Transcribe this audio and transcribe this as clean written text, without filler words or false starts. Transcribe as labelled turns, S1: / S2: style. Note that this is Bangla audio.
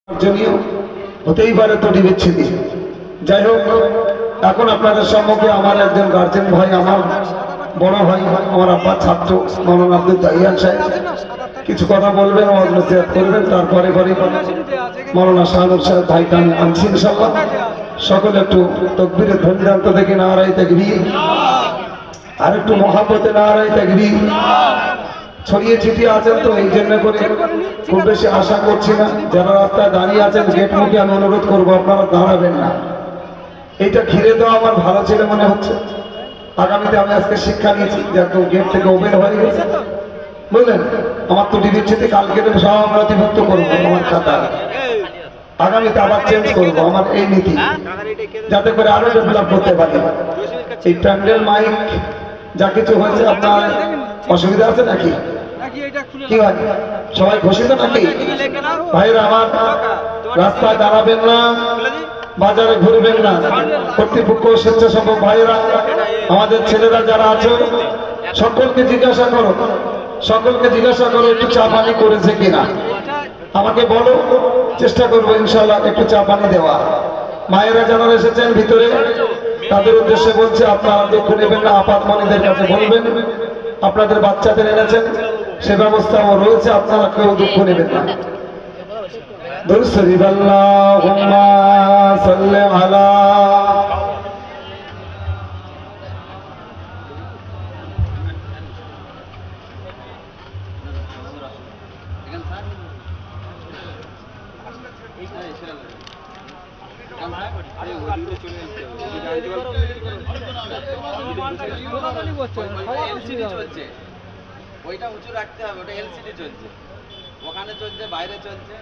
S1: জনীয় হতেই পারে ত্রুটি বিচ্ছেদী। যাই হোক, এখন আপনাদের সম্মুখে আমার একজন গার্জেন ভাই, আমার বড় ভাই, আমার আব্বার ছাত্র মৌলানা আব্দুল তাইয়ার সাহেব কিছু কথা বলবেন, ওয়াজ নসিহত করবেন। তারপরে মৌলানা শাহনুর সাহেব ভাইকে আমি আনছি ইনশাআল্লাহ। সকলে একটু তকবীরে ধ্বনিদান্ত দেখি, নারায়ে তাকবীর, আর একটু মহাব্বতে নারায়ে তাকবীর। ছড়িয়ে ছিটিয়ে আছেন তো, এই জন্য করে খুব বেশি আশা করছি না। যারা রাস্তায় দাঁড়িয়ে আছেন গেট মুখে আমি অনুরোধ করবো আপনারা দাঁড়াবেন না। এইটা ঘিরে দেওয়া আমার ভালো ছেলে মনে হচ্ছে। আগামীতে আমি আজকে শিক্ষা নিয়েছি যে একদম গেট থেকে ওপেন হয়ে গেছে, বুঝলেন। আমার তো ডিবিচ্ছিতে কালকে সব নথিভুক্ত করবো আমার খাতা, আগামীতে আবার চেঞ্জ করবো আমার এই নীতি, যাতে করে আরো ডেভেলপ করতে পারি। এই প্যান্ডেল মাইক যা কিছু হয়েছে, আপনার অসুবিধা আছে নাকি? কি হয়, সবাই খুশি তো নাকি? ভাইরা আমার, রাস্তায় দাঁড়াবেন না, বাজারে ঘুরবেন না। কর্তৃপক্ষ, স্বেচ্ছাসেবক ভাইরা, আমাদের ছেলেরা যারা আছে সকলকে জিজ্ঞাসা করো, সকলকে জিজ্ঞাসা করো একটু চা পানি করেছে কিনা। আমাকে বলো, চেষ্টা করবো ইনশাআল্লাহ একটু চা পানি দেওয়া। মায়েরা যারা এসেছেন ভিতরে, তাদের উদ্দেশ্যে বলছে আপনারা দুঃখ নেবেন না, আপাতমণিদের কাছে বলবেন আপনাদের বাচ্চাদের এনেছেন, সে ব্যবস্থাও রয়েছে, আপনারা কেউ দুঃখ নেবেন না। দুরূদ শরীফ আল্লাহুম্মা সাল্লি আলা
S2: ওইটা উঁচু রাখতে হবে, ওটা এলসিডি চলছে, ওখানে চলছে, বাইরে চলছে।